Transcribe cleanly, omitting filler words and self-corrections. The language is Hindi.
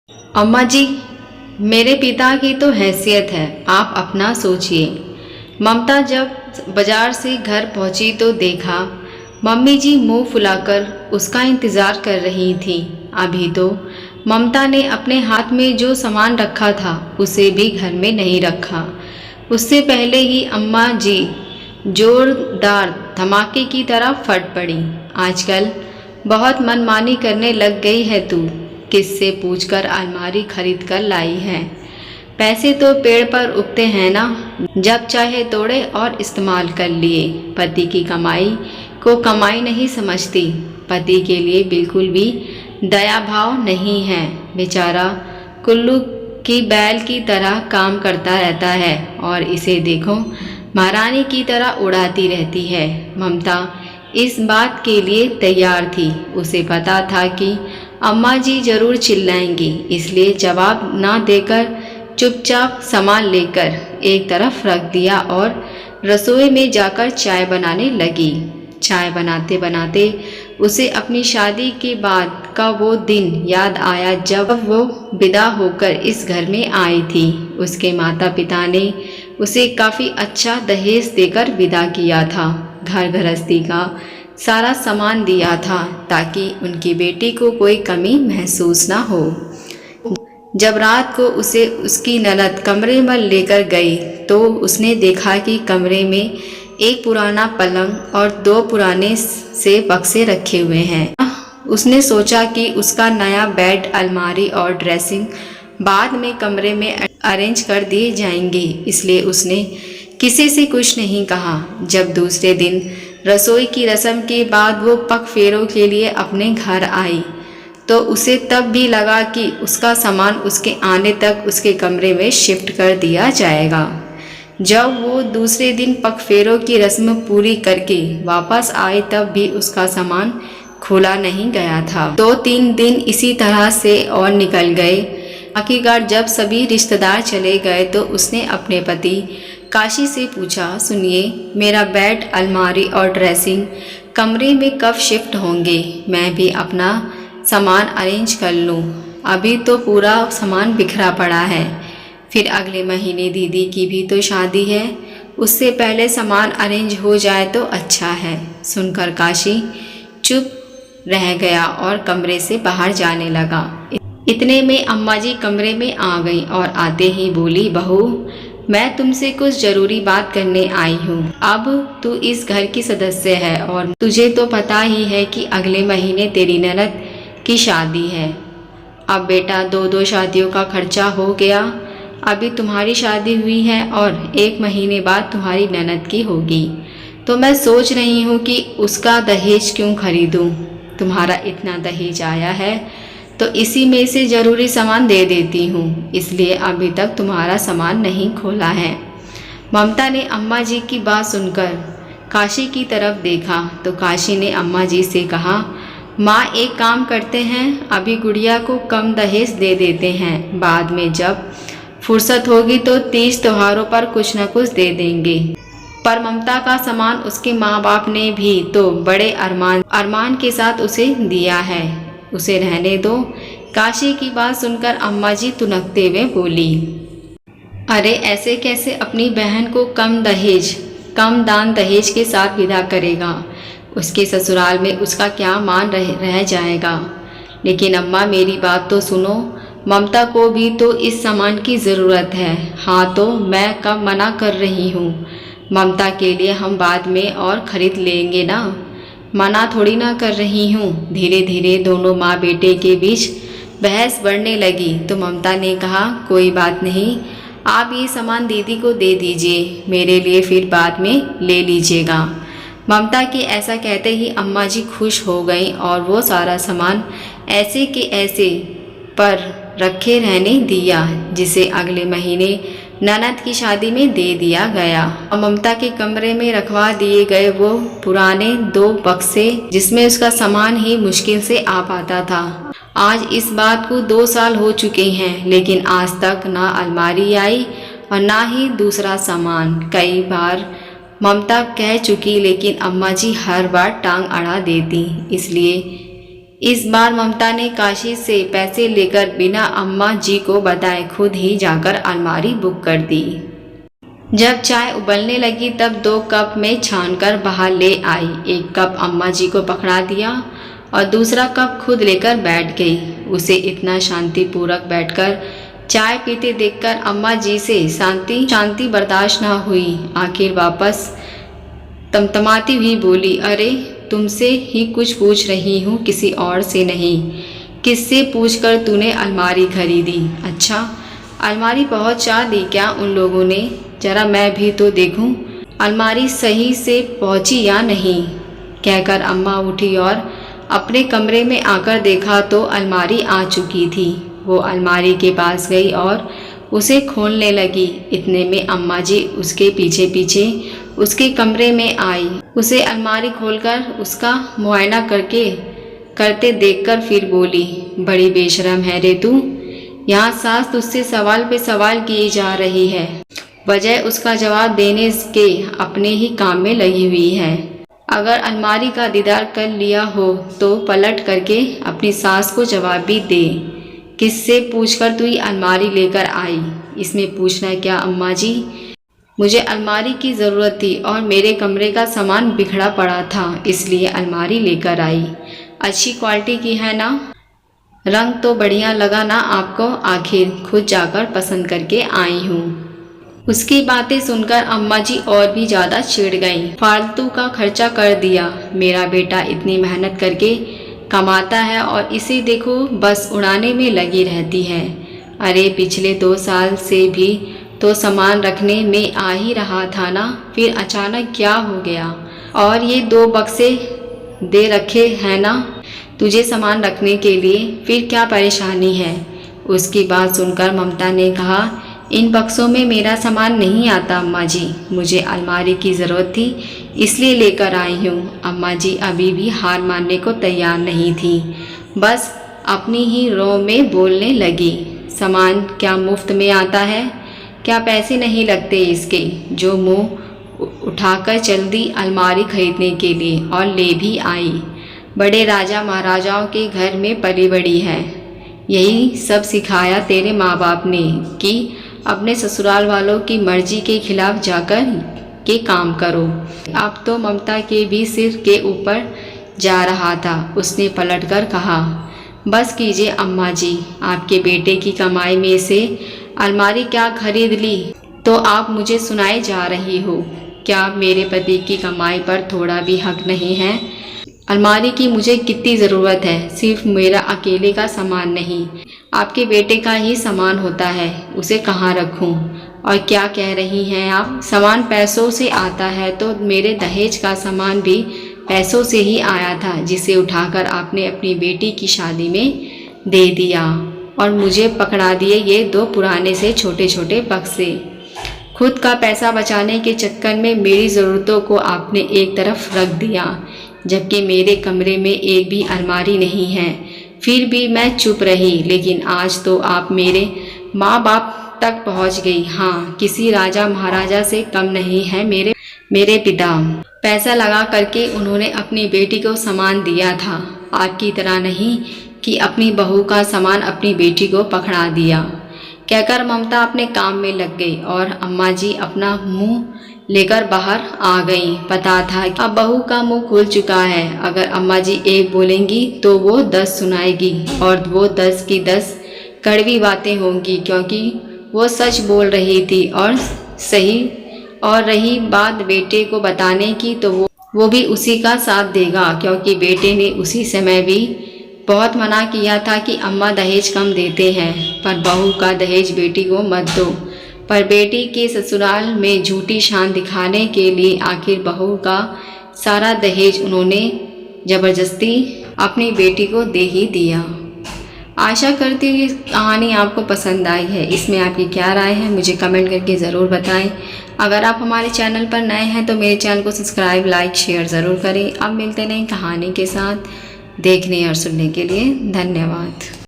अम्मा जी, मेरे पिता की तो हैसियत है, आप अपना सोचिए। ममता जब बाजार से घर पहुंची तो देखा मम्मी जी मुंह फुलाकर उसका इंतज़ार कर रही थी। अभी तो ममता ने अपने हाथ में जो सामान रखा था उसे भी घर में नहीं रखा। उससे पहले ही अम्मा जी जोरदार धमाके की तरह फट पड़ी। आजकल बहुत मनमानी करने लग गई है तू, किससे पूछकर अलमारी खरीद कर लाई है। पैसे तो पेड़ पर उगते हैं ना, जब चाहे तोड़े और इस्तेमाल कर लिए। पति की कमाई को कमाई नहीं समझती, पति के लिए बिल्कुल भी दया भाव नहीं है। बेचारा कुल्लू की बैल की तरह काम करता रहता है और इसे देखो महारानी की तरह उड़ाती रहती है। ममता इस बात के लिए तैयार थी। उसे पता था कि अम्मा जी जरूर चिल्लाएंगी, इसलिए जवाब ना देकर चुपचाप सामान लेकर एक तरफ रख दिया और रसोई में जाकर चाय बनाने लगी। चाय बनाते बनाते उसे अपनी शादी के बाद का वो दिन याद आया जब वो विदा होकर इस घर में आई थी। उसके माता पिता ने उसे काफ़ी अच्छा दहेज देकर विदा किया था। घर गृहस्थी का सारा सामान दिया था ताकि उनकी बेटी को कोई कमी महसूस ना हो। जब रात को उसे उसकी ननद कमरे में लेकर गई तो उसने देखा कि कमरे में एक पुराना पलंग और दो पुराने से बक्से रखे हुए हैं। उसने सोचा कि उसका नया बेड, अलमारी और ड्रेसिंग बाद में कमरे में अरेंज कर दिए जाएंगे, इसलिए उसने किसी से कुछ नहीं कहा। जब दूसरे दिन रसोई की रस्म के बाद वो पग फेरों के लिए अपने घर आई तो उसे तब भी लगा कि उसका सामान उसके आने तक उसके कमरे में शिफ्ट कर दिया जाएगा। जब वो दूसरे दिन पग फेरों की रस्म पूरी करके वापस आए तब भी उसका सामान खोला नहीं गया था। 2-3 दिन इसी तरह से और निकल गए। आखिरकार जब सभी रिश्तेदार चले गए तो उसने अपने पति काशी से पूछा, सुनिए, मेरा बेड, अलमारी और ड्रेसिंग कमरे में कब शिफ्ट होंगे? मैं भी अपना सामान अरेंज कर लूँ। अभी तो पूरा सामान बिखरा पड़ा है, फिर अगले महीने दीदी की भी तो शादी है, उससे पहले सामान अरेंज हो जाए तो अच्छा है। सुनकर काशी चुप रह गया और कमरे से बाहर जाने लगा। इतने में अम्मा जी कमरे में आ गई और आते ही बोली, बहू, मैं तुमसे कुछ जरूरी बात करने आई हूँ। अब तू इस घर की सदस्य है और तुझे तो पता ही है कि अगले महीने तेरी ननद की शादी है। अब बेटा 2-2 शादियों का खर्चा हो गया। अभी तुम्हारी शादी हुई है और 1 महीने बाद तुम्हारी ननद की होगी, तो मैं सोच रही हूँ कि उसका दहेज क्यों खरीदूँ। तुम्हारा इतना दहेज आया है तो इसी में से ज़रूरी सामान दे देती हूँ, इसलिए अभी तक तुम्हारा सामान नहीं खोला है। ममता ने अम्मा जी की बात सुनकर काशी की तरफ देखा तो काशी ने अम्मा जी से कहा, माँ, एक काम करते हैं, अभी गुड़िया को कम दहेज दे देते हैं, बाद में जब फुर्सत होगी तो तीज त्योहारों पर कुछ न कुछ दे देंगे। पर ममता का सामान उसके माँ बाप ने भी तो बड़े अरमान के साथ उसे दिया है, उसे रहने दो। काशी की बात सुनकर अम्मा जी तुनकते हुए बोली, अरे ऐसे कैसे अपनी बहन को कम दान दहेज के साथ विदा करेगा? उसके ससुराल में उसका क्या मान रह जाएगा। लेकिन अम्मा, मेरी बात तो सुनो, ममता को भी तो इस सामान की ज़रूरत है। हाँ, तो मैं कब मना कर रही हूँ, ममता के लिए हम बाद में और ख़रीद लेंगे ना, मना थोड़ी ना कर रही हूँ। धीरे धीरे दोनों माँ बेटे के बीच बहस बढ़ने लगी तो ममता ने कहा, कोई बात नहीं, आप ये सामान दीदी को दे दीजिए, मेरे लिए फिर बाद में ले लीजिएगा। ममता के ऐसा कहते ही अम्मा जी खुश हो गईं और वो सारा सामान ऐसे के ऐसे पर रखे रहने दिया, जिसे अगले महीने ननद की शादी में दे दिया गया। और ममता के कमरे में रखवा दिए गए वो पुराने 2 बक्से, जिसमें उसका सामान ही मुश्किल से आ पाता था। आज इस बात को 2 साल हो चुके हैं, लेकिन आज तक ना अलमारी आई और ना ही दूसरा सामान। कई बार ममता कह चुकी, लेकिन अम्मा जी हर बार टांग अड़ा देती, इसलिए इस बार ममता ने काशी से पैसे लेकर बिना अम्मा जी को बताए खुद ही जाकर अलमारी बुक कर दी। जब चाय उबलने लगी तब 2 कप में छानकर बाहर ले आई। 1 कप अम्मा जी को पकड़ा दिया और दूसरा कप खुद लेकर बैठ गई। उसे इतना शांतिपूर्वक बैठकर चाय पीते देखकर अम्मा जी से शांति बर्दाश्त न हुई। आखिर वापस तमतमाती हुई बोली, अरे तुमसे ही कुछ पूछ रही हूँ, किसी और से नहीं। किससे पूछकर तूने अलमारी खरीदी? अच्छा, अलमारी पहुँचा दी क्या उन लोगों ने? जरा मैं भी तो देखूं अलमारी सही से पहुंची या नहीं। कहकर अम्मा उठी और अपने कमरे में आकर देखा तो अलमारी आ चुकी थी। वो अलमारी के पास गई और उसे खोलने लगी। इतने में अम्मा जी उसके पीछे पीछे उसके कमरे में आई। उसे अलमारी खोलकर उसका मुआयना करते देखकर फिर बोली, बड़ी बेशरम है रे तू। यहाँ सास तुझसे सवाल पे सवाल की जा रही है, बजाय उसका जवाब देने के अपने ही काम में लगी हुई है। अगर अलमारी का दीदार कर लिया हो तो पलट करके अपनी सास को जवाब भी दे। किससे पूछकर तू ये अलमारी लेकर आई? इसमें पूछना क्या अम्मा जी? मुझे अलमारी की ज़रूरत थी और मेरे कमरे का सामान बिखरा पड़ा था, इसलिए अलमारी लेकर आई। अच्छी क्वालिटी की है ना? रंग तो बढ़िया लगा ना आपको? आखिर खुद जाकर पसंद करके आई हूँ। उसकी बातें सुनकर अम्मा जी और भी ज़्यादा चिढ़ गईं। फालतू का खर्चा कर दिया। मेरा बेटा इतनी मेहनत करके कमाता है और इसे देखो बस उड़ाने में लगी रहती है। अरे पिछले 2 साल से भी तो सामान रखने में आ ही रहा था ना, फिर अचानक क्या हो गया? और ये 2 बक्से दे रखे हैं ना तुझे सामान रखने के लिए, फिर क्या परेशानी है? उसकी बात सुनकर ममता ने कहा, इन बक्सों में मेरा सामान नहीं आता अम्मा जी, मुझे अलमारी की ज़रूरत थी इसलिए लेकर आई हूँ। अम्मा जी अभी भी हार मानने को तैयार नहीं थी, बस अपनी ही रो में बोलने लगी, सामान क्या मुफ्त में आता है? क्या पैसे नहीं लगते इसके? जो मुँह उठाकर चल दी अलमारी खरीदने के लिए और ले भी आई। बड़े राजा महाराजाओं के घर में पली बड़ी है। यही सब सिखाया तेरे माँ बाप ने कि अपने ससुराल वालों की मर्जी के खिलाफ जाकर के काम करो। अब तो ममता के भी सिर के ऊपर जा रहा था। उसने पलटकर कहा, बस कीजिए अम्मा जी, आपके बेटे की कमाई में से अलमारी क्या खरीद ली तो आप मुझे सुनाए जा रही हो? क्या मेरे पति की कमाई पर थोड़ा भी हक नहीं है? अलमारी की मुझे कितनी ज़रूरत है, सिर्फ मेरा अकेले का सामान नहीं, आपके बेटे का ही सामान होता है, उसे कहाँ रखूं? और क्या कह रही हैं आप? सामान पैसों से आता है तो मेरे दहेज का सामान भी पैसों से ही आया था, जिसे उठाकर आपने अपनी बेटी की शादी में दे दिया और मुझे पकड़ा दिए ये 2 पुराने से छोटे छोटे बक्से। खुद का पैसा बचाने के चक्कर में मेरी ज़रूरतों को आपने एक तरफ रख दिया, जबकि मेरे कमरे में एक भी अलमारी नहीं है। फिर भी मैं चुप रही, लेकिन आज तो आप मेरे माँ बाप तक पहुँच गई। हाँ, किसी राजा महाराजा से कम नहीं है मेरे पिता। पैसा लगा करके उन्होंने अपनी बेटी को सामान दिया था, आपकी तरह नहीं कि अपनी बहू का सामान अपनी बेटी को पकड़ा दिया। कहकर ममता अपने काम में लग गई और अम्मा जी अपना मुंह लेकर बाहर आ गई। पता था कि अब बहू का मुंह खुल चुका है। अगर अम्मा जी एक बोलेंगी तो वो 10 सुनाएगी और वो 10 की 10 कड़वी बातें होंगी, क्योंकि वो सच बोल रही थी और सही। और रही बात बेटे को बताने की तो वो भी उसी का साथ देगा, क्योंकि बेटे ने उसी समय भी बहुत मना किया था कि अम्मा दहेज कम देते हैं, पर बहू का दहेज बेटी को मत दो। पर बेटी के ससुराल में झूठी शान दिखाने के लिए आखिर बहू का सारा दहेज उन्होंने ज़बरदस्ती अपनी बेटी को दे ही दिया। आशा करती हूँ ये कहानी आपको पसंद आई है। इसमें आपकी क्या राय है मुझे कमेंट करके ज़रूर बताएं। अगर आप हमारे चैनल पर नए हैं तो मेरे चैनल को सब्सक्राइब, लाइक, शेयर ज़रूर करें। अब मिलते नई कहानी के साथ। देखने और सुनने के लिए धन्यवाद।